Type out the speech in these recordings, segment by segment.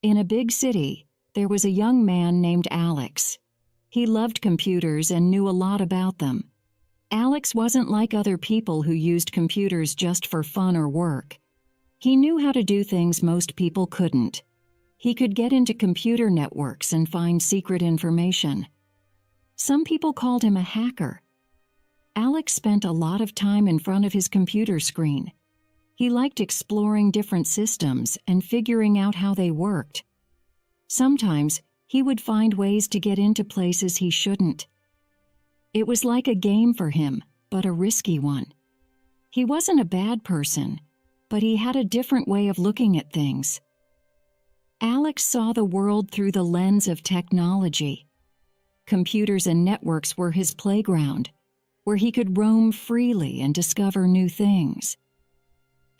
In a big city, there was a young man named Alex. He loved computers and knew a lot about them. Alex wasn't like other people who used computers just for fun or work. He knew how to do things most people couldn't. He could get into computer networks and find secret information. Some people called him a hacker. Alex spent a lot of time in front of his computer screen. He liked exploring different systems and figuring out how they worked. Sometimes, he would find ways to get into places he shouldn't. It was like a game for him, but a risky one. He wasn't a bad person, but he had a different way of looking at things. Alex saw the world through the lens of technology. Computers and networks were his playground, where he could roam freely and discover new things.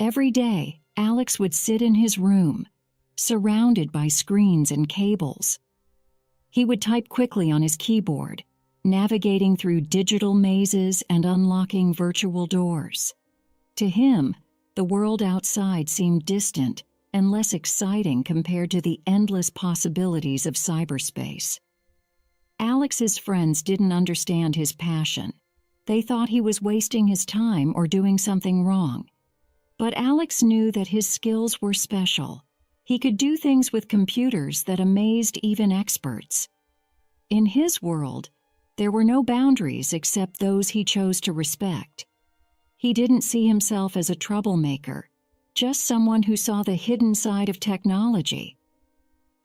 Every day, Alex would sit in his room, surrounded by screens and cables. He would type quickly on his keyboard, navigating through digital mazes and unlocking virtual doors. To him, the world outside seemed distant and less exciting compared to the endless possibilities of cyberspace. Alex's friends didn't understand his passion. They thought he was wasting his time or doing something wrong. But Alex knew that his skills were special. He could do things with computers that amazed even experts. In his world, there were no boundaries except those he chose to respect. He didn't see himself as a troublemaker, just someone who saw the hidden side of technology.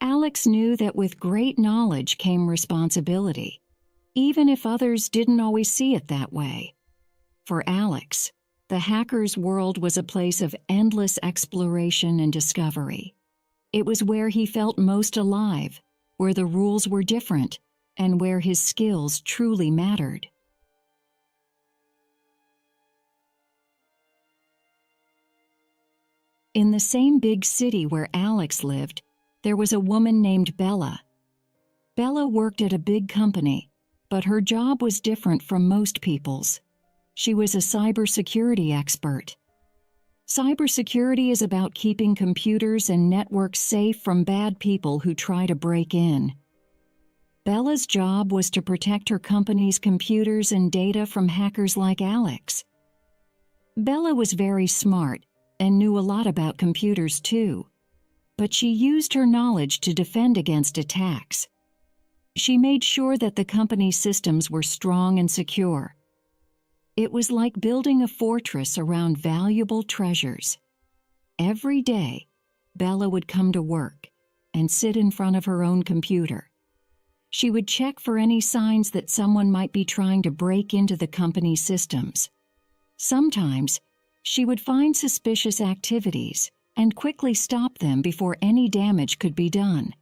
Alex knew that with great knowledge came responsibility, even if others didn't always see it that way. For Alex, the hacker's world was a place of endless exploration and discovery. It was where he felt most alive, where the rules were different, and where his skills truly mattered. In the same big city where Alex lived, there was a woman named Bella. Bella worked at a big company, but her job was different from most people's. She was a cybersecurity expert. Cybersecurity is about keeping computers and networks safe from bad people who try to break in. Bella's job was to protect her company's computers and data from hackers like Alex. Bella was very smart and knew a lot about computers too, but she used her knowledge to defend against attacks. She made sure that the company's systems were strong and secure. It was like building a fortress around valuable treasures. Every day, Bella would come to work and sit in front of her own computer. She would check for any signs that someone might be trying to break into the company's systems. Sometimes, she would find suspicious activities and quickly stop them before any damage could be done.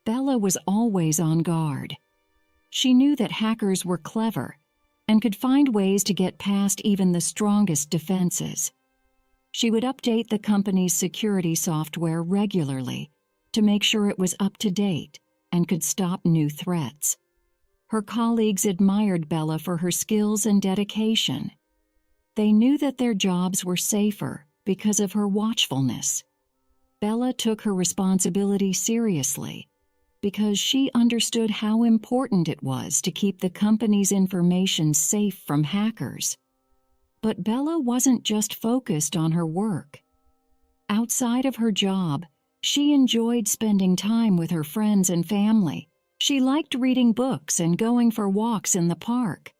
Bella was always on guard. She knew that hackers were clever and could find ways to get past even the strongest defenses. She would update the company's security software regularly to make sure it was up to date and could stop new threats. Her colleagues admired Bella for her skills and dedication. They knew that their jobs were safer because of her watchfulness. Bella took her responsibility seriously because she understood how important it was to keep the company's information safe from hackers. But Bella wasn't just focused on her work. Outside of her job, she enjoyed spending time with her friends and family. She liked reading books and going for walks in the park.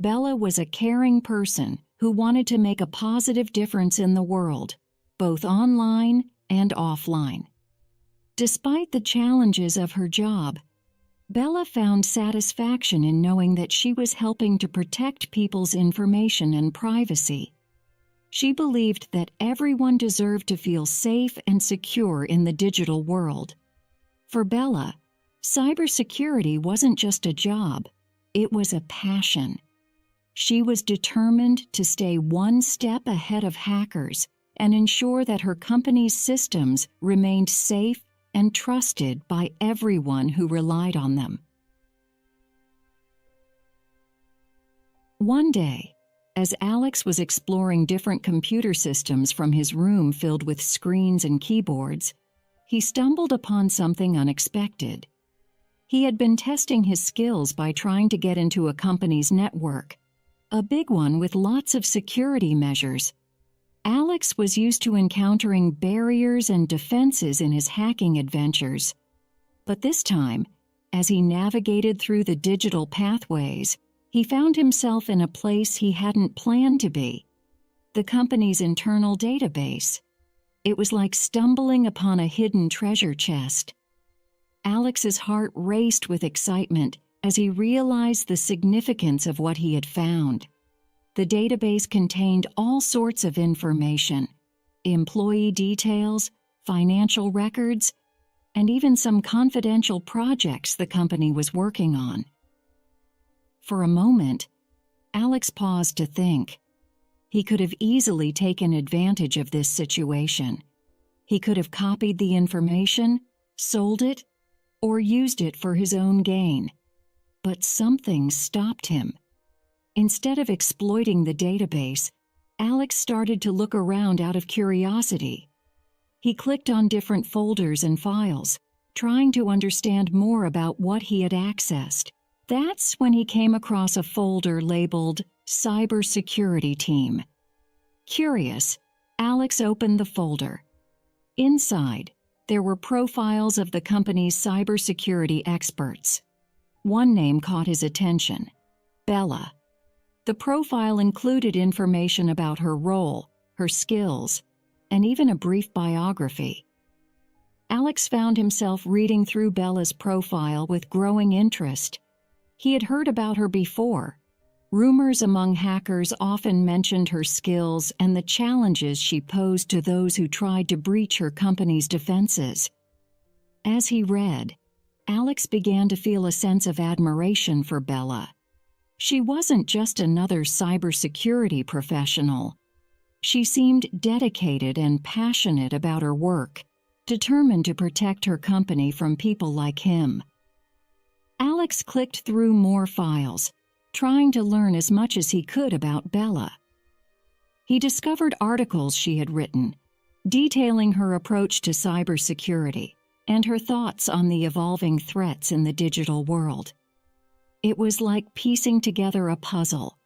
Bella was a caring person who wanted to make a positive difference in the world, both online and offline. Despite the challenges of her job, Bella found satisfaction in knowing that she was helping to protect people's information and privacy. She believed that everyone deserved to feel safe and secure in the digital world. For Bella, cybersecurity wasn't just a job, it was a passion. She was determined to stay one step ahead of hackers and ensure that her company's systems remained safe and trusted by everyone who relied on them. One day, as Alex was exploring different computer systems from his room filled with screens and keyboards, he stumbled upon something unexpected. He had been testing his skills by trying to get into a company's network, a big one with lots of security measures. Alex was used to encountering barriers and defenses in his hacking adventures. But this time, as he navigated through the digital pathways, he found himself in a place he hadn't planned to be: the company's internal database. It was like stumbling upon a hidden treasure chest. Alex's heart raced with excitement as he realized the significance of what he had found. The database contained all sorts of information: employee details, financial records, and even some confidential projects the company was working on. For a moment, Alex paused to think. He could have easily taken advantage of this situation. He could have copied the information, sold it, or used it for his own gain. But something stopped him. Instead of exploiting the database, Alex started to look around out of curiosity. He clicked on different folders and files, trying to understand more about what he had accessed. That's when he came across a folder labeled Cybersecurity Team. Curious, Alex opened the folder. Inside, there were profiles of the company's cybersecurity experts. One name caught his attention: Bella. The profile included information about her role, her skills, and even a brief biography. Alex found himself reading through Bella's profile with growing interest. He had heard about her before. Rumors among hackers often mentioned her skills and the challenges she posed to those who tried to breach her company's defenses. As he read, Alex began to feel a sense of admiration for Bella. She wasn't just another cybersecurity professional. She seemed dedicated and passionate about her work, determined to protect her company from people like him. Alex clicked through more files, trying to learn as much as he could about Bella. He discovered articles she had written, detailing her approach to cybersecurity and her thoughts on the evolving threats in the digital world. It was like piecing together a puzzle.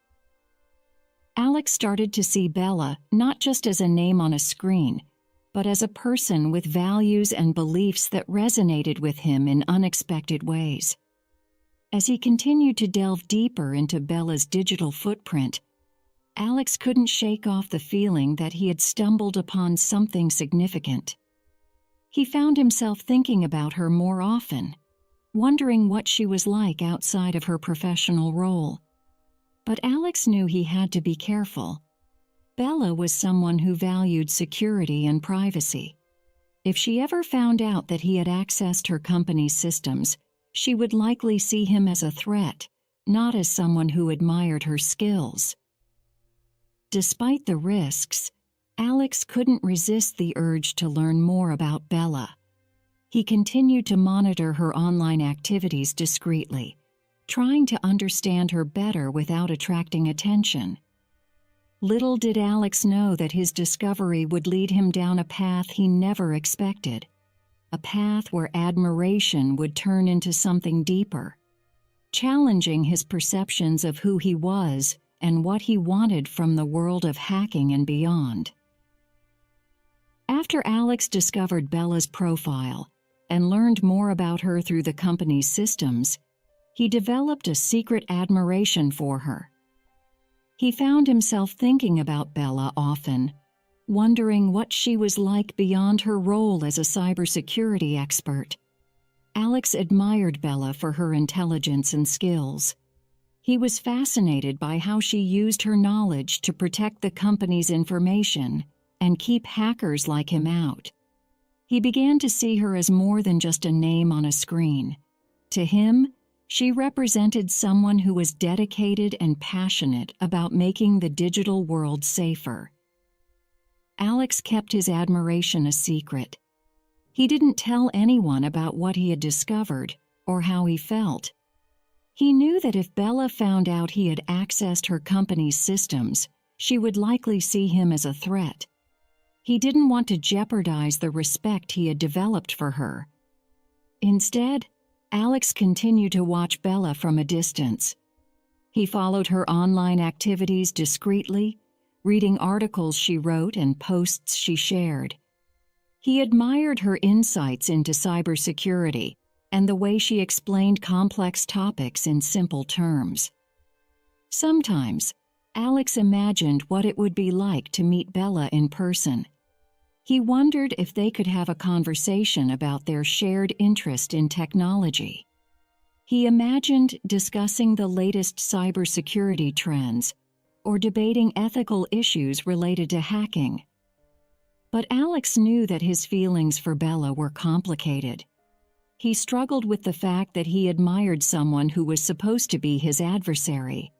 Alex started to see Bella not just as a name on a screen, but as a person with values and beliefs that resonated with him in unexpected ways. As he continued to delve deeper into Bella's digital footprint, Alex couldn't shake off the feeling that he had stumbled upon something significant. He found himself thinking about her more often, wondering what she was like outside of her professional role. But Alex knew he had to be careful. Bella was someone who valued security and privacy. If she ever found out that he had accessed her company's systems, she would likely see him as a threat, not as someone who admired her skills. Despite the risks, Alex couldn't resist the urge to learn more about Bella. He continued to monitor her online activities discreetly, trying to understand her better without attracting attention. Little did Alex know that his discovery would lead him down a path he never expected, a path where admiration would turn into something deeper, challenging his perceptions of who he was and what he wanted from the world of hacking and beyond. After Alex discovered Bella's profile and learned more about her through the company's systems, he developed a secret admiration for her. He found himself thinking about Bella often, wondering what she was like beyond her role as a cybersecurity expert. Alex admired Bella for her intelligence and skills. He was fascinated by how she used her knowledge to protect the company's information and keep hackers like him out. He began to see her as more than just a name on a screen. To him, she represented someone who was dedicated and passionate about making the digital world safer. Alex kept his admiration a secret. He didn't tell anyone about what he had discovered or how he felt. He knew that if Bella found out he had accessed her company's systems, she would likely see him as a threat. He didn't want to jeopardize the respect he had developed for her. Instead, Alex continued to watch Bella from a distance. He followed her online activities discreetly, reading articles she wrote and posts she shared. He admired her insights into cybersecurity and the way she explained complex topics in simple terms. Sometimes, Alex imagined what it would be like to meet Bella in person. He wondered if they could have a conversation about their shared interest in technology. He imagined discussing the latest cybersecurity trends or debating ethical issues related to hacking. But Alex knew that his feelings for Bella were complicated. He struggled with the fact that he admired someone who was supposed to be his adversary.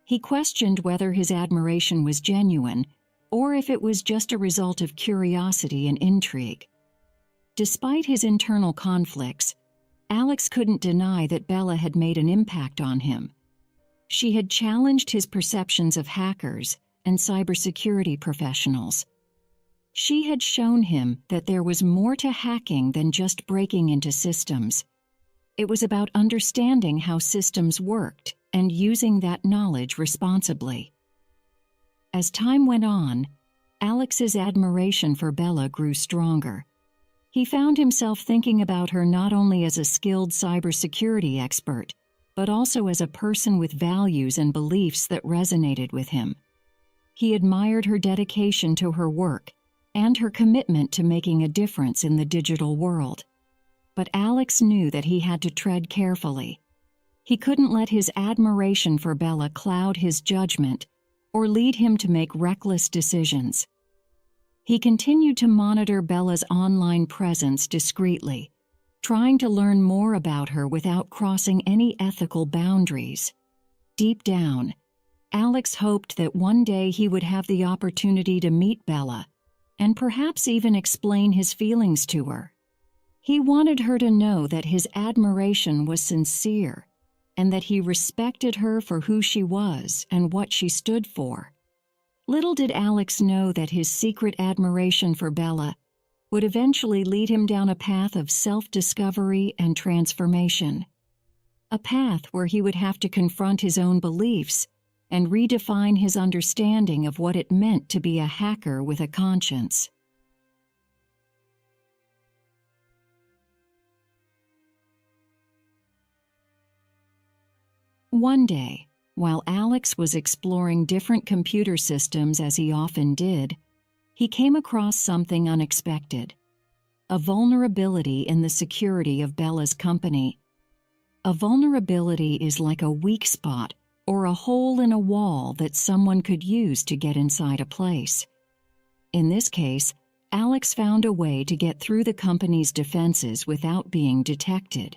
He questioned whether his admiration was genuine or if it was just a result of curiosity and intrigue. Despite his internal conflicts, Alex couldn't deny that Bella had made an impact on him. She had challenged his perceptions of hackers and cybersecurity professionals. She had shown him that there was more to hacking than just breaking into systems. It was about understanding how systems worked and using that knowledge responsibly. As time went on, Alex's admiration for Bella grew stronger. He found himself thinking about her not only as a skilled cybersecurity expert, but also as a person with values and beliefs that resonated with him. He admired her dedication to her work and her commitment to making a difference in the digital world. But Alex knew that he had to tread carefully. He couldn't let his admiration for Bella cloud his judgment or lead him to make reckless decisions. He continued to monitor Bella's online presence discreetly, trying to learn more about her without crossing any ethical boundaries. Deep down, Alex hoped that one day he would have the opportunity to meet Bella and perhaps even explain his feelings to her. He wanted her to know that his admiration was sincere and that he respected her for who she was and what she stood for. Little did Alex know that his secret admiration for Bella would eventually lead him down a path of self-discovery and transformation. A path where he would have to confront his own beliefs and redefine his understanding of what it meant to be a hacker with a conscience. One day, while Alex was exploring different computer systems as he often did, he came across something unexpected: a vulnerability in the security of Bella's company. A vulnerability is like a weak spot or a hole in a wall that someone could use to get inside a place. In this case, Alex found a way to get through the company's defenses without being detected.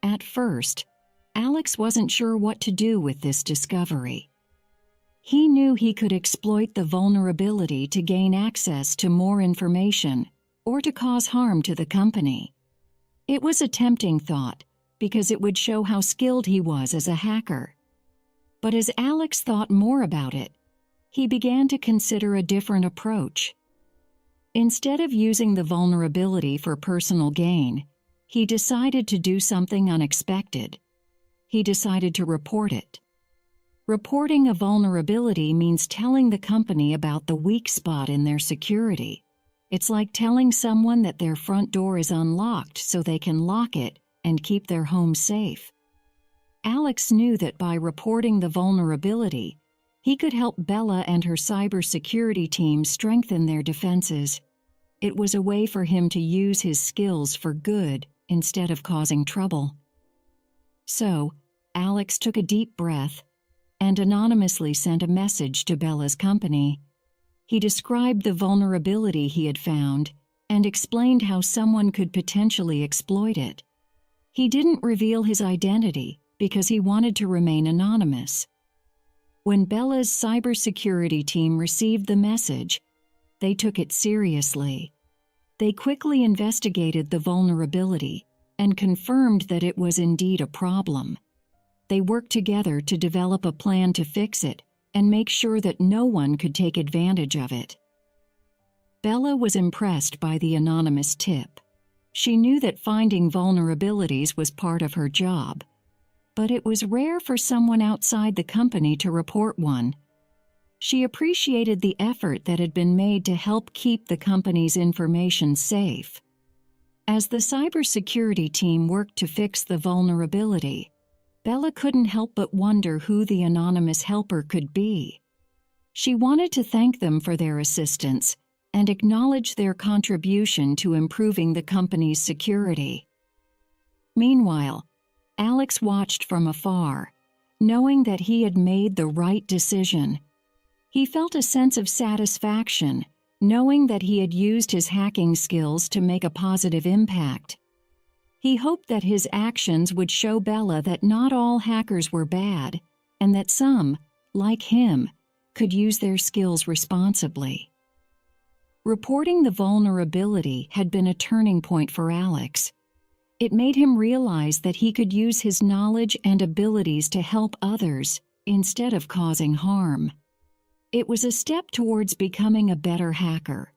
At first, Alex wasn't sure what to do with this discovery. He knew he could exploit the vulnerability to gain access to more information or to cause harm to the company. It was a tempting thought because it would show how skilled he was as a hacker. But as Alex thought more about it, he began to consider a different approach. Instead of using the vulnerability for personal gain, he decided to do something unexpected. He decided to report it. Reporting a vulnerability means telling the company about the weak spot in their security. It's like telling someone that their front door is unlocked so they can lock it and keep their home safe. Alex knew that by reporting the vulnerability, he could help Bella and her cybersecurity team strengthen their defenses. It was a way for him to use his skills for good instead of causing trouble. So, Alex took a deep breath and anonymously sent a message to Bella's company. He described the vulnerability he had found and explained how someone could potentially exploit it. He didn't reveal his identity because he wanted to remain anonymous. When Bella's cybersecurity team received the message, they took it seriously. They quickly investigated the vulnerability and confirmed that it was indeed a problem. They worked together to develop a plan to fix it and make sure that no one could take advantage of it. Bella was impressed by the anonymous tip. She knew that finding vulnerabilities was part of her job, but it was rare for someone outside the company to report one. She appreciated the effort that had been made to help keep the company's information safe. As the cybersecurity team worked to fix the vulnerability, Bella couldn't help but wonder who the anonymous helper could be. She wanted to thank them for their assistance and acknowledge their contribution to improving the company's security. Meanwhile, Alex watched from afar, knowing that he had made the right decision. He felt a sense of satisfaction, knowing that he had used his hacking skills to make a positive impact. He hoped that his actions would show Bella that not all hackers were bad, and that some, like him, could use their skills responsibly. Reporting the vulnerability had been a turning point for Alex. It made him realize that he could use his knowledge and abilities to help others instead of causing harm. It was a step towards becoming a better hacker,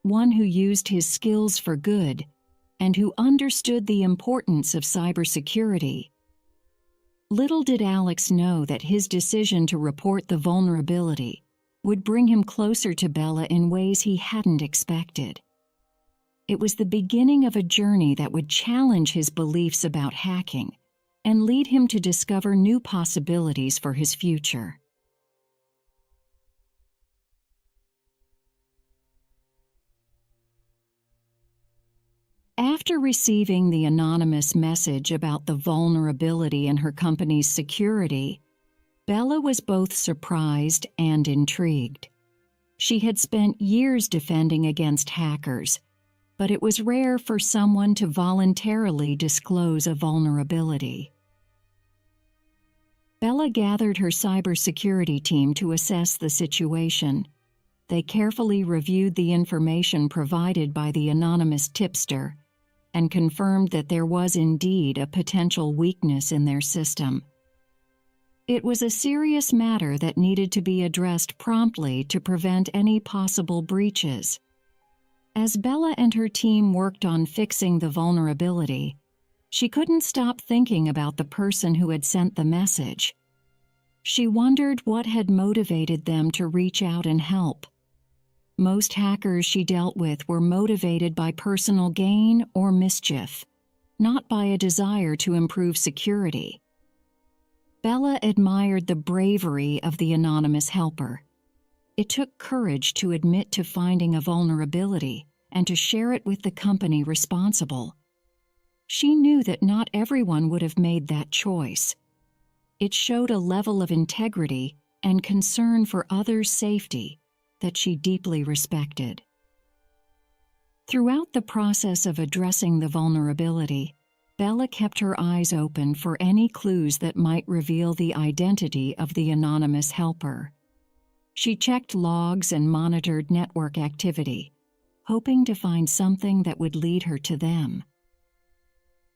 one who used his skills for good and who understood the importance of cybersecurity. Little did Alex know that his decision to report the vulnerability would bring him closer to Bella in ways he hadn't expected. It was the beginning of a journey that would challenge his beliefs about hacking and lead him to discover new possibilities for his future. After receiving the anonymous message about the vulnerability in her company's security, Bella was both surprised and intrigued. She had spent years defending against hackers, but it was rare for someone to voluntarily disclose a vulnerability. Bella gathered her cybersecurity team to assess the situation. They carefully reviewed the information provided by the anonymous tipster and confirmed that there was indeed a potential weakness in their system. It was a serious matter that needed to be addressed promptly to prevent any possible breaches. As Bella and her team worked on fixing the vulnerability, she couldn't stop thinking about the person who had sent the message. She wondered what had motivated them to reach out and help. Most hackers she dealt with were motivated by personal gain or mischief, not by a desire to improve security. Bella admired the bravery of the anonymous helper. It took courage to admit to finding a vulnerability and to share it with the company responsible. She knew that not everyone would have made that choice. It showed a level of integrity and concern for others' safety that she deeply respected. Throughout the process of addressing the vulnerability, Bella kept her eyes open for any clues that might reveal the identity of the anonymous helper. She checked logs and monitored network activity, hoping to find something that would lead her to them.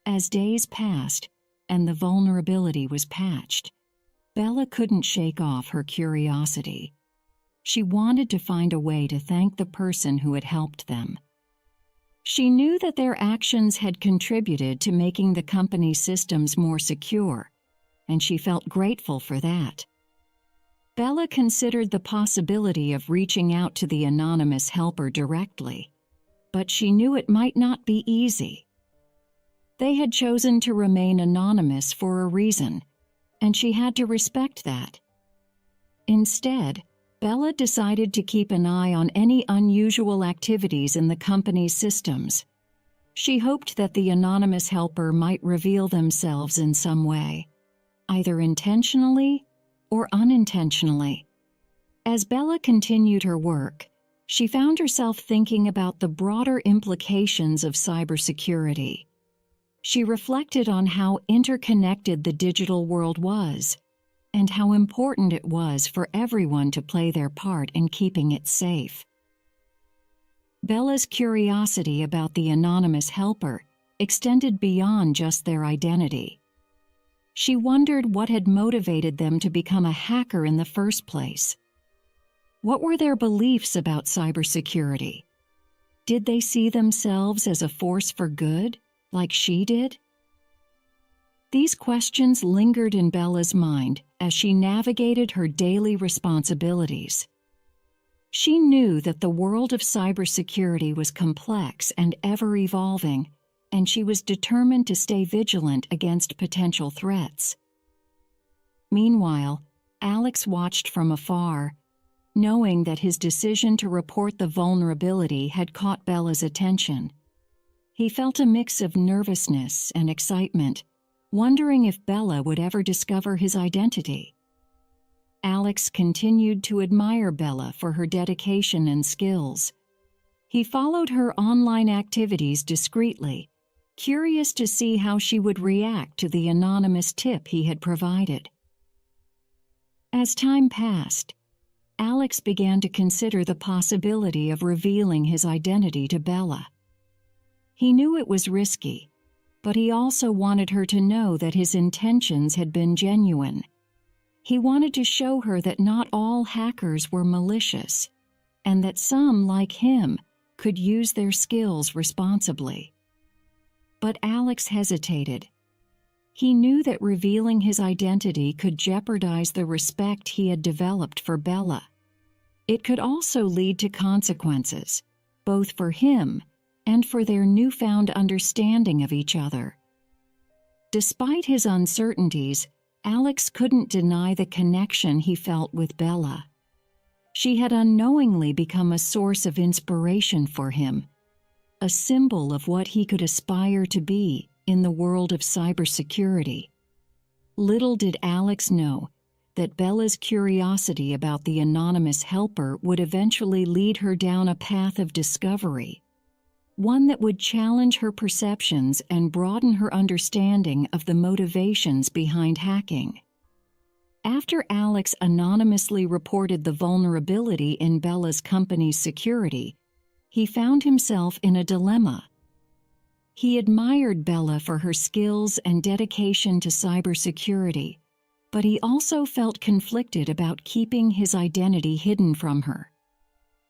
As days passed and the vulnerability was patched, Bella couldn't shake off her curiosity. She wanted to find a way to thank the person who had helped them. She knew that their actions had contributed to making the company's systems more secure, and she felt grateful for that. Bella considered the possibility of reaching out to the anonymous helper directly, but she knew it might not be easy. They had chosen to remain anonymous for a reason, and she had to respect that. Instead, Bella decided to keep an eye on any unusual activities in the company's systems. She hoped that the anonymous helper might reveal themselves in some way, either intentionally or unintentionally. As Bella continued her work, she found herself thinking about the broader implications of cybersecurity. She reflected on how interconnected the digital world was, and how important it was for everyone to play their part in keeping it safe. Bella's curiosity about the anonymous helper extended beyond just their identity. She wondered what had motivated them to become a hacker in the first place. What were their beliefs about cybersecurity, Did they see themselves as a force for good, like she did? These questions lingered in Bella's mind as she navigated her daily responsibilities. She knew that the world of cybersecurity was complex and ever-evolving, and she was determined to stay vigilant against potential threats. Meanwhile, Alex watched from afar, knowing that his decision to report the vulnerability had caught Bella's attention. He felt a mix of nervousness and excitement, wondering if Bella would ever discover his identity. Alex continued to admire Bella for her dedication and skills. He followed her online activities discreetly, curious to see how she would react to the anonymous tip he had provided. As time passed, Alex began to consider the possibility of revealing his identity to Bella. He knew it was risky, but he also wanted her to know that his intentions had been genuine. He wanted to show her that not all hackers were malicious, and that some, like him, could use their skills responsibly. But Alex hesitated. He knew that revealing his identity could jeopardize the respect he had developed for Bella. It could also lead to consequences, both for him and for their newfound understanding of each other. Despite his uncertainties, Alex couldn't deny the connection he felt with Bella. She had unknowingly become a source of inspiration for him, a symbol of what he could aspire to be in the world of cybersecurity. Little did Alex know that Bella's curiosity about the anonymous helper would eventually lead her down a path of discovery, one that would challenge her perceptions and broaden her understanding of the motivations behind hacking. After Alex anonymously reported the vulnerability in Bella's company's security, he found himself in a dilemma. He admired Bella for her skills and dedication to cybersecurity, but he also felt conflicted about keeping his identity hidden from her.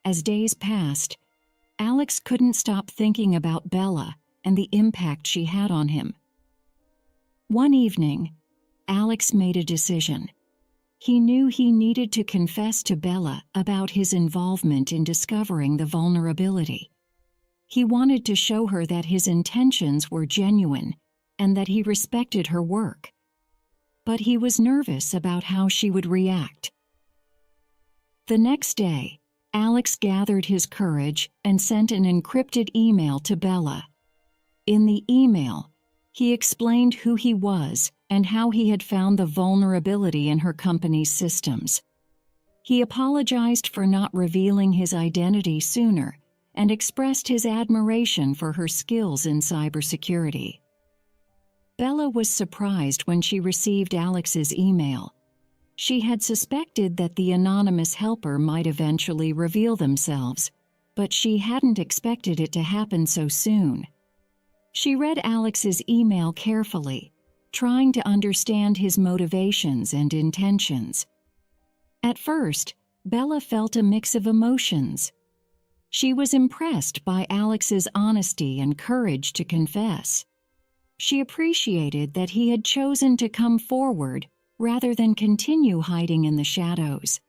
As days passed, Alex couldn't stop thinking about Bella and the impact she had on him. One evening, Alex made a decision. He knew he needed to confess to Bella about his involvement in discovering the vulnerability. He wanted to show her that his intentions were genuine and that he respected her work. But he was nervous about how she would react. The next day, Alex gathered his courage and sent an encrypted email to Bella. In the email, he explained who he was and how he had found the vulnerability in her company's systems. He apologized for not revealing his identity sooner and expressed his admiration for her skills in cybersecurity. Bella was surprised when she received Alex's email. She had suspected that the anonymous helper might eventually reveal themselves, but she hadn't expected it to happen so soon. She read Alex's email carefully, trying to understand his motivations and intentions. At first, Bella felt a mix of emotions. She was impressed by Alex's honesty and courage to confess. She appreciated that he had chosen to come forward rather than continue hiding in the shadows.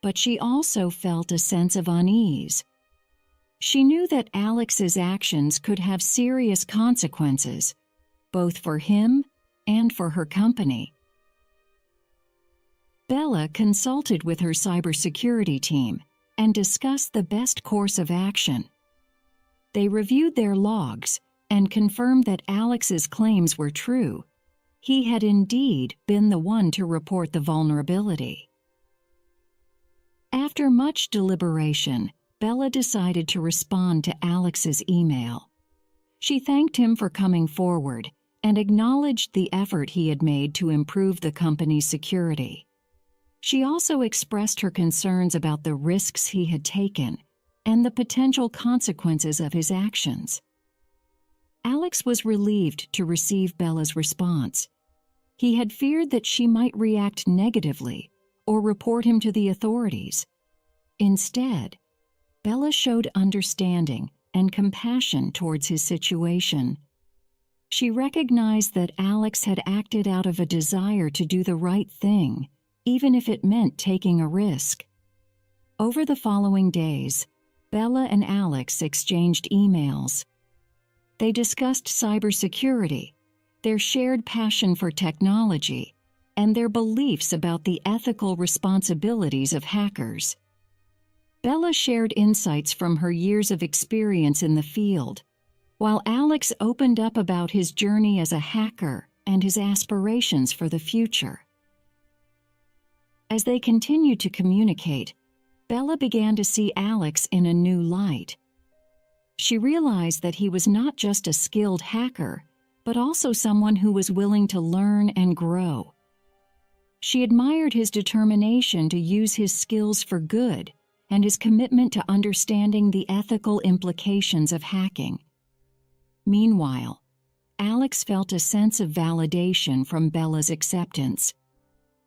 But she also felt a sense of unease. She knew that Alex's actions could have serious consequences, both for him and for her company. Bella consulted with her cybersecurity team and discussed the best course of action. They reviewed their logs and confirmed that Alex's claims were true. He had indeed been the one to report the vulnerability. After much deliberation, Bella decided to respond to Alex's email. She thanked him for coming forward and acknowledged the effort he had made to improve the company's security. She also expressed her concerns about the risks he had taken and the potential consequences of his actions. Alex was relieved to receive Bella's response. He had feared that she might react negatively or report him to the authorities. Instead, Bella showed understanding and compassion towards his situation. She recognized that Alex had acted out of a desire to do the right thing, even if it meant taking a risk. Over the following days, Bella and Alex exchanged emails. They discussed cybersecurity, their shared passion for technology, and their beliefs about the ethical responsibilities of hackers. Bella shared insights from her years of experience in the field, while Alex opened up about his journey as a hacker and his aspirations for the future. As they continued to communicate, Bella began to see Alex in a new light. She realized that he was not just a skilled hacker, but also someone who was willing to learn and grow. She admired his determination to use his skills for good and his commitment to understanding the ethical implications of hacking. Meanwhile, Alex felt a sense of validation from Bella's acceptance.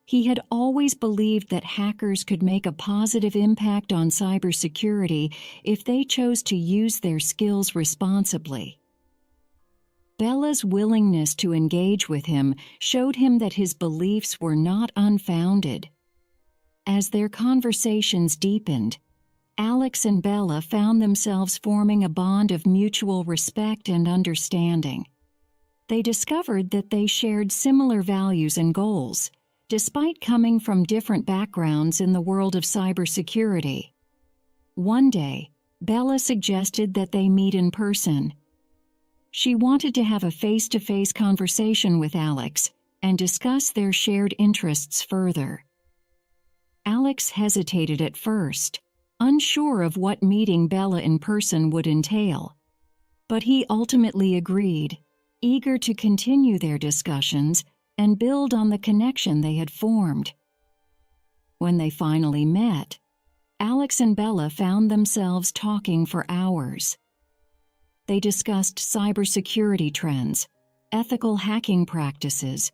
He had always believed that hackers could make a positive impact on cybersecurity if they chose to use their skills responsibly. Bella's willingness to engage with him showed him that his beliefs were not unfounded. As their conversations deepened, Alex and Bella found themselves forming a bond of mutual respect and understanding. They discovered that they shared similar values and goals, despite coming from different backgrounds in the world of cybersecurity. One day, Bella suggested that they meet in person. She wanted to have a face-to-face conversation with Alex and discuss their shared interests further. Alex hesitated at first, unsure of what meeting Bella in person would entail, but he ultimately agreed, eager to continue their discussions and build on the connection they had formed. When they finally met, Alex and Bella found themselves talking for hours. They discussed cybersecurity trends, ethical hacking practices,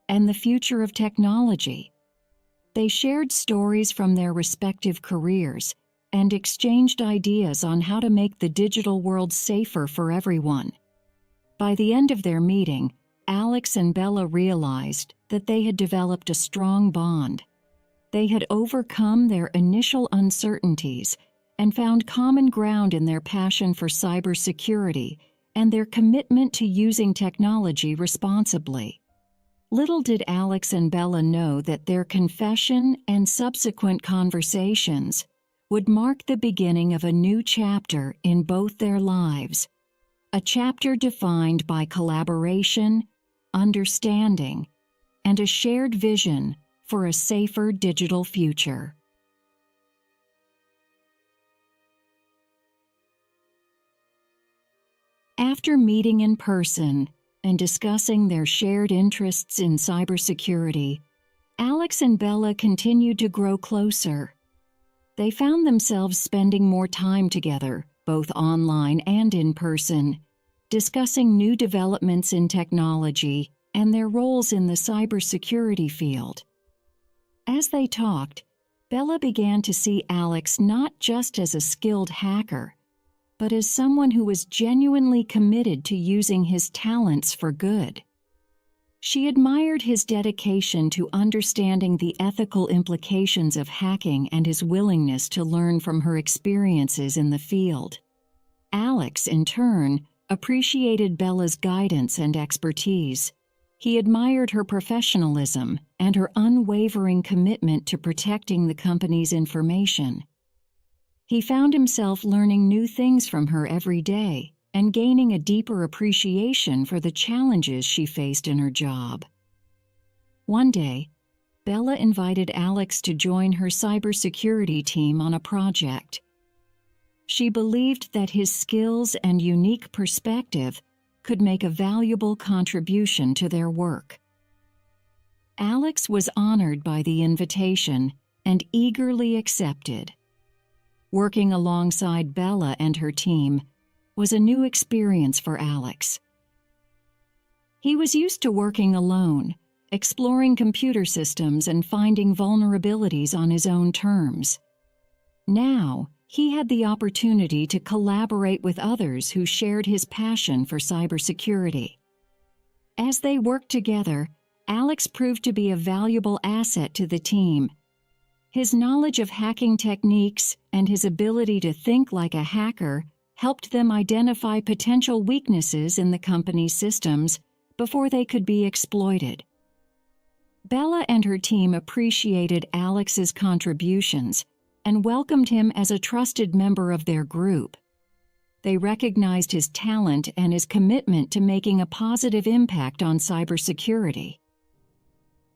and the future of technology. They shared stories from their respective careers and exchanged ideas on how to make the digital world safer for everyone. By the end of their meeting, Alex and Bella realized that they had developed a strong bond. They had overcome their initial uncertainties and found common ground in their passion for cybersecurity and their commitment to using technology responsibly. Little did Alex and Bella know that their confession and subsequent conversations would mark the beginning of a new chapter in both their lives, a chapter defined by collaboration, understanding, and a shared vision for a safer digital future. After meeting in person and discussing their shared interests in cybersecurity, Alex and Bella continued to grow closer. They found themselves spending more time together, both online and in person, discussing new developments in technology and their roles in the cybersecurity field. As they talked, Bella began to see Alex not just as a skilled hacker, but as someone who was genuinely committed to using his talents for good. She admired his dedication to understanding the ethical implications of hacking and his willingness to learn from her experiences in the field. Alex, in turn, appreciated Bella's guidance and expertise. He admired her professionalism and her unwavering commitment to protecting the company's information. He found himself learning new things from her every day and gaining a deeper appreciation for the challenges she faced in her job. One day, Bella invited Alex to join her cybersecurity team on a project. She believed that his skills and unique perspective could make a valuable contribution to their work. Alex was honored by the invitation and eagerly accepted. Working alongside Bella and her team was a new experience for Alex. He was used to working alone, exploring computer systems and finding vulnerabilities on his own terms. Now, he had the opportunity to collaborate with others who shared his passion for cybersecurity. As they worked together, Alex proved to be a valuable asset to the team. His knowledge of hacking techniques and his ability to think like a hacker helped them identify potential weaknesses in the company's systems before they could be exploited. Bella and her team appreciated Alex's contributions and welcomed him as a trusted member of their group. They recognized his talent and his commitment to making a positive impact on cybersecurity.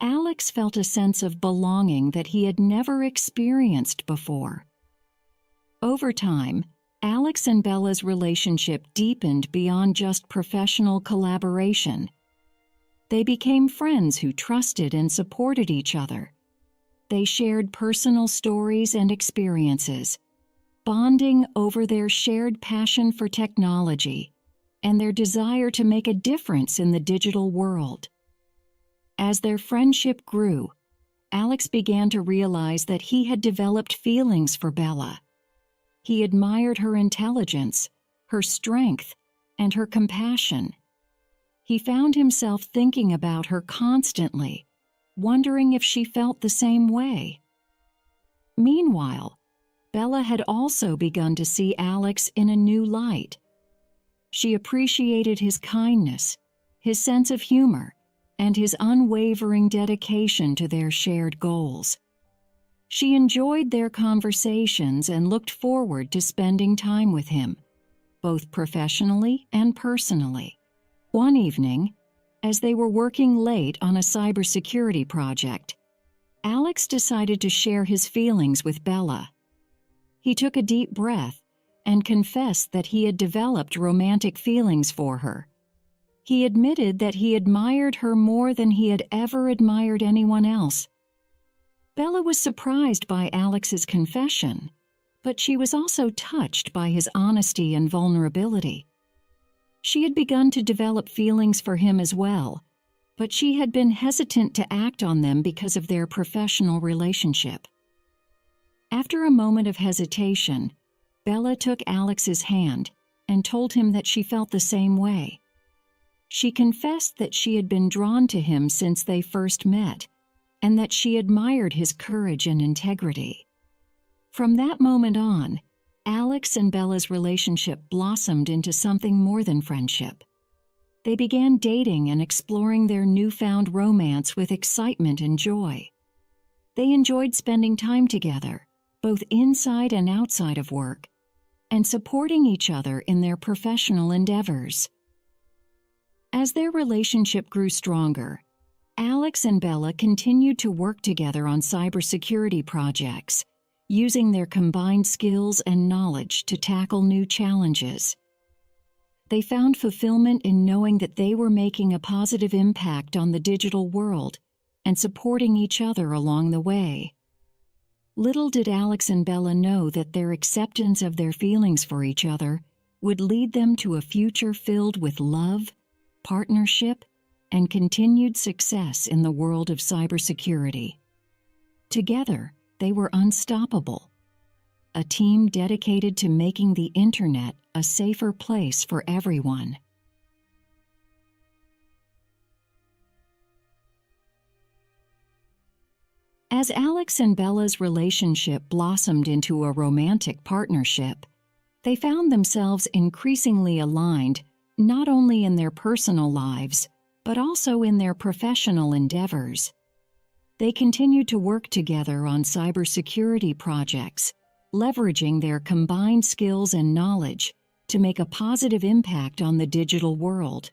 Alex felt a sense of belonging that he had never experienced before. Over time, Alex and Bella's relationship deepened beyond just professional collaboration. They became friends who trusted and supported each other. They shared personal stories and experiences, bonding over their shared passion for technology and their desire to make a difference in the digital world. As their friendship grew, Alex began to realize that he had developed feelings for Bella. He admired her intelligence, her strength, and her compassion. He found himself thinking about her constantly, wondering if she felt the same way. Meanwhile, Bella had also begun to see Alex in a new light. She appreciated his kindness, his sense of humor, and his unwavering dedication to their shared goals. She enjoyed their conversations and looked forward to spending time with him, both professionally and personally. One evening, as they were working late on a cybersecurity project, Alex decided to share his feelings with Bella. He took a deep breath and confessed that he had developed romantic feelings for her. He admitted that he admired her more than he had ever admired anyone else. Bella was surprised by Alex's confession, but she was also touched by his honesty and vulnerability. She had begun to develop feelings for him as well, but she had been hesitant to act on them because of their professional relationship. After a moment of hesitation, Bella took Alex's hand and told him that she felt the same way. She confessed that she had been drawn to him since they first met, and that she admired his courage and integrity. From that moment on, Alex and Bella's relationship blossomed into something more than friendship. They began dating and exploring their newfound romance with excitement and joy. They enjoyed spending time together, both inside and outside of work, and supporting each other in their professional endeavors. As their relationship grew stronger, Alex and Bella continued to work together on cybersecurity projects, using their combined skills and knowledge to tackle new challenges. They found fulfillment in knowing that they were making a positive impact on the digital world and supporting each other along the way. Little did Alex and Bella know that their acceptance of their feelings for each other would lead them to a future filled with love, partnership, and continued success in the world of cybersecurity. Together, they were unstoppable, a team dedicated to making the internet a safer place for everyone. As Alex and Bella's relationship blossomed into a romantic partnership, they found themselves increasingly aligned not only in their personal lives, but also in their professional endeavors. They continued to work together on cybersecurity projects, leveraging their combined skills and knowledge to make a positive impact on the digital world.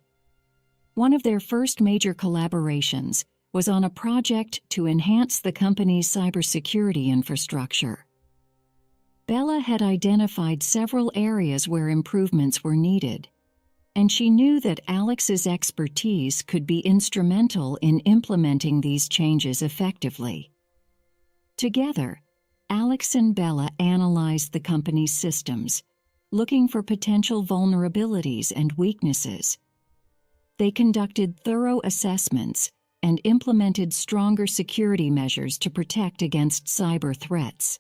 One of their first major collaborations was on a project to enhance the company's cybersecurity infrastructure. Bella had identified several areas where improvements were needed, and she knew that Alex's expertise could be instrumental in implementing these changes effectively. Together, Alex and Bella analyzed the company's systems, looking for potential vulnerabilities and weaknesses. They conducted thorough assessments and implemented stronger security measures to protect against cyber threats.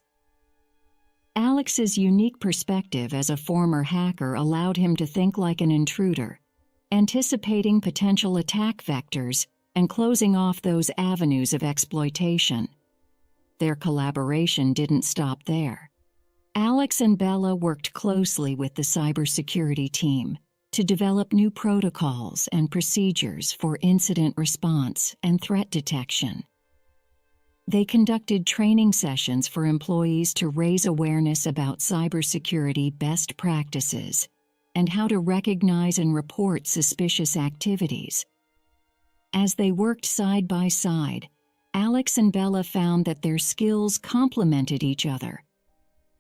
Alex's unique perspective as a former hacker allowed him to think like an intruder, anticipating potential attack vectors and closing off those avenues of exploitation. Their collaboration didn't stop there. Alex and Bella worked closely with the cybersecurity team to develop new protocols and procedures for incident response and threat detection. They conducted training sessions for employees to raise awareness about cybersecurity best practices and how to recognize and report suspicious activities. As they worked side by side, Alex and Bella found that their skills complemented each other.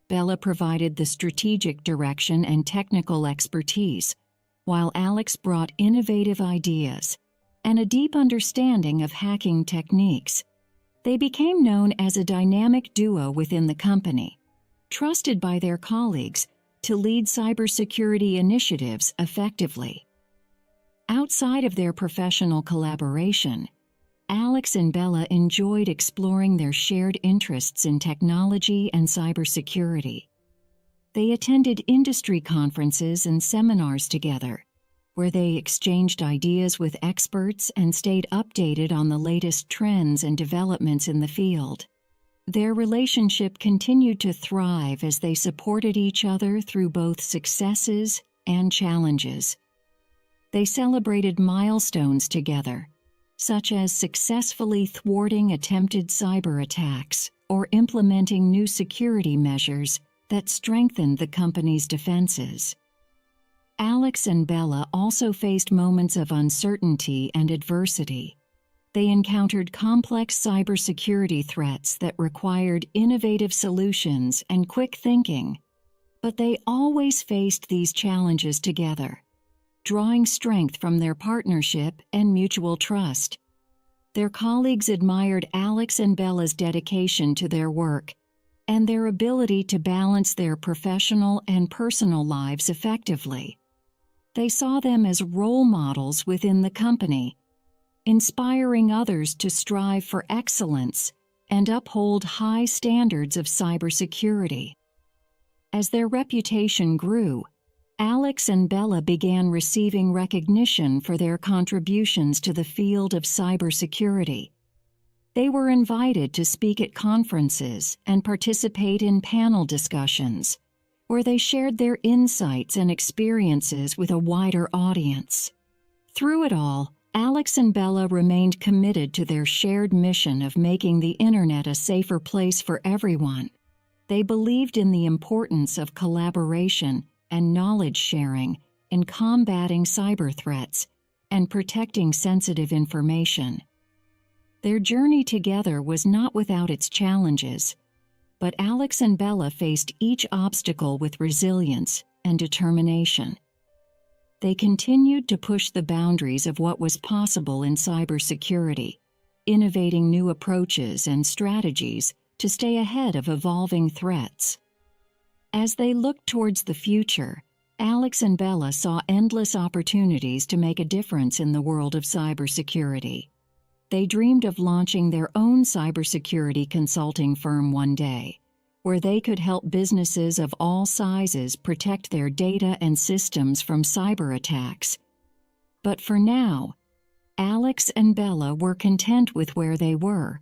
Bella provided the strategic direction and technical expertise, while Alex brought innovative ideas and a deep understanding of hacking techniques. They became known as a dynamic duo within the company, trusted by their colleagues to lead cybersecurity initiatives effectively. Outside of their professional collaboration, Alex and Bella enjoyed exploring their shared interests in technology and cybersecurity. They attended industry conferences and seminars together, where they exchanged ideas with experts and stayed updated on the latest trends and developments in the field. Their relationship continued to thrive as they supported each other through both successes and challenges. They celebrated milestones together, such as successfully thwarting attempted cyber attacks or implementing new security measures that strengthened the company's defenses. Alex and Bella also faced moments of uncertainty and adversity. They encountered complex cybersecurity threats that required innovative solutions and quick thinking, but they always faced these challenges together, drawing strength from their partnership and mutual trust. Their colleagues admired Alex and Bella's dedication to their work and their ability to balance their professional and personal lives effectively. They saw them as role models within the company, inspiring others to strive for excellence and uphold high standards of cybersecurity. As their reputation grew, Alex and Bella began receiving recognition for their contributions to the field of cybersecurity. They were invited to speak at conferences and participate in panel discussions, where they shared their insights and experiences with a wider audience. Through it all, Alex and Bella remained committed to their shared mission of making the internet a safer place for everyone. They believed in the importance of collaboration and knowledge sharing in combating cyber threats and protecting sensitive information. Their journey together was not without its challenges, but Alex and Bella faced each obstacle with resilience and determination. They continued to push the boundaries of what was possible in cybersecurity, innovating new approaches and strategies to stay ahead of evolving threats. As they looked towards the future, Alex and Bella saw endless opportunities to make a difference in the world of cybersecurity. They dreamed of launching their own cybersecurity consulting firm one day, where they could help businesses of all sizes protect their data and systems from cyber attacks. But for now, Alex and Bella were content with where they were,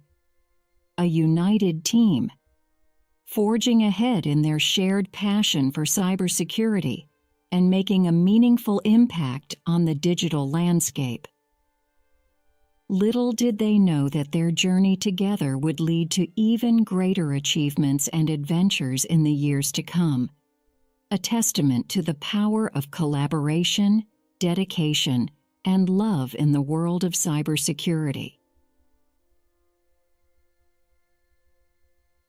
a united team, forging ahead in their shared passion for cybersecurity and making a meaningful impact on the digital landscape. Little did they know that their journey together would lead to even greater achievements and adventures in the years to come, a testament to the power of collaboration, dedication, and love in the world of cybersecurity.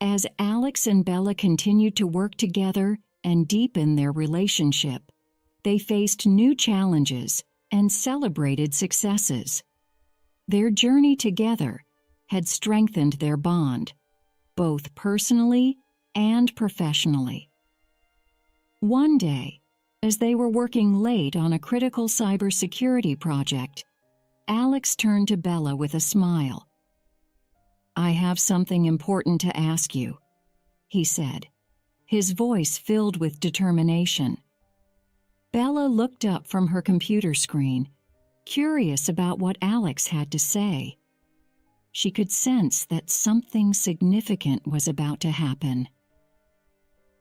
As Alex and Bella continued to work together and deepen their relationship, they faced new challenges and celebrated successes. Their journey together had strengthened their bond, both personally and professionally. One day, as they were working late on a critical cybersecurity project, Alex turned to Bella with a smile. "I have something important to ask you," he said. his voice filled with determination. Bella looked up from her computer screen, curious about what Alex had to say. She could sense that something significant was about to happen.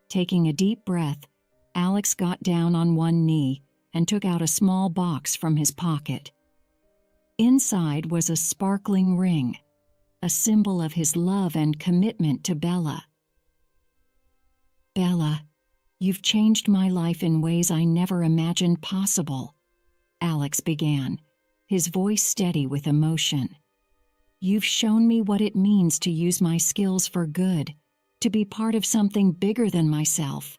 Taking a deep breath, Alex got down on one knee and took out a small box from his pocket. Inside was a sparkling ring, a symbol of his love and commitment to Bella. "Bella, you've changed my life in ways I never imagined possible," Alex began, his voice steady with emotion. "You've shown me what it means to use my skills for good, to be part of something bigger than myself.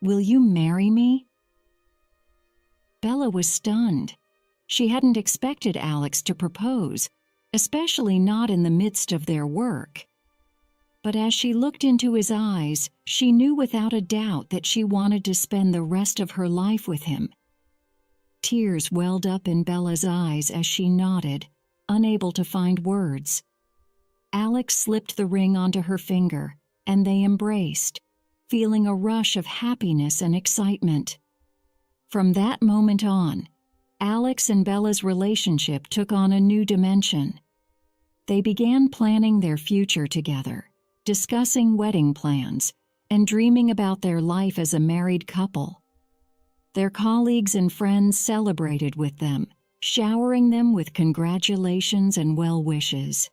Will you marry me?" Bella was stunned. She hadn't expected Alex to propose, especially not in the midst of their work. But as she looked into his eyes, she knew without a doubt that she wanted to spend the rest of her life with him. Tears welled up in Bella's eyes as she nodded, unable to find words. Alex slipped the ring onto her finger, and they embraced, feeling a rush of happiness and excitement. From that moment on, Alex and Bella's relationship took on a new dimension. They began planning their future together, discussing wedding plans, and dreaming about their life as a married couple. Their colleagues and friends celebrated with them, showering them with congratulations and well wishes.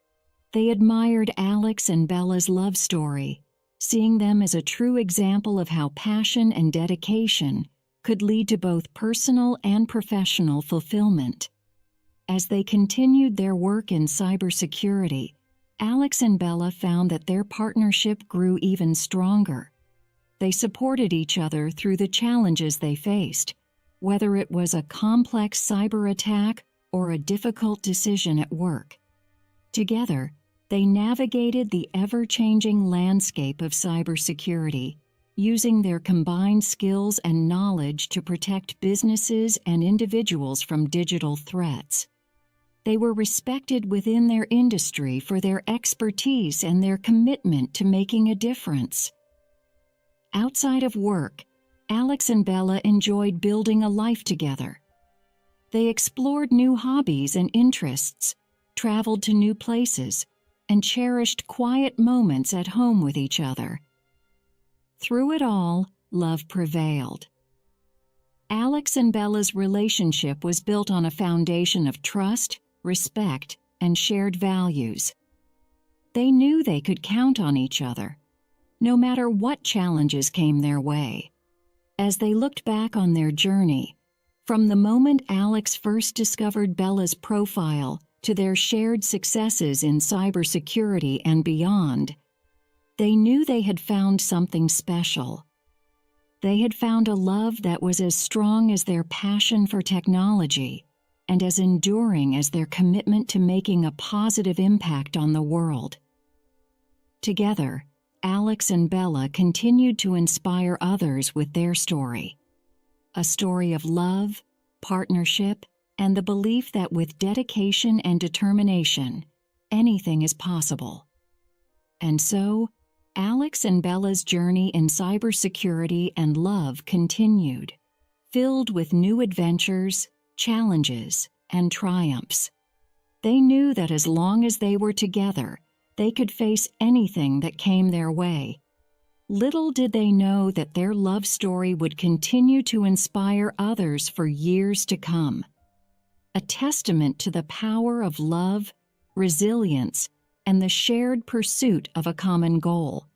They admired Alex and Bella's love story, seeing them as a true example of how passion and dedication could lead to both personal and professional fulfillment. As they continued their work in cybersecurity, Alex and Bella found that their partnership grew even stronger. They supported each other through the challenges they faced, whether it was a complex cyber attack or a difficult decision at work. Together, they navigated the ever-changing landscape of cybersecurity, using their combined skills and knowledge to protect businesses and individuals from digital threats. They were respected within their industry for their expertise and their commitment to making a difference. Outside of work, Alex and Bella enjoyed building a life together. They explored new hobbies and interests, traveled to new places, and cherished quiet moments at home with each other. Through it all, love prevailed. Alex and Bella's relationship was built on a foundation of trust, respect, and shared values. They knew they could count on each other, no matter what challenges came their way. As they looked back on their journey, from the moment Alex first discovered Bella's profile to their shared successes in cybersecurity and beyond, they knew they had found something special. They had found a love that was as strong as their passion for technology and as enduring as their commitment to making a positive impact on the world. Together, Alex and Bella continued to inspire others with their story. A story of love, partnership, and the belief that with dedication and determination, anything is possible. And so, Alex and Bella's journey in cybersecurity and love continued, filled with new adventures, challenges, and triumphs. They knew that as long as they were together, they could face anything that came their way. Little did they know that their love story would continue to inspire others for years to come. A testament to the power of love, resilience, and the shared pursuit of a common goal.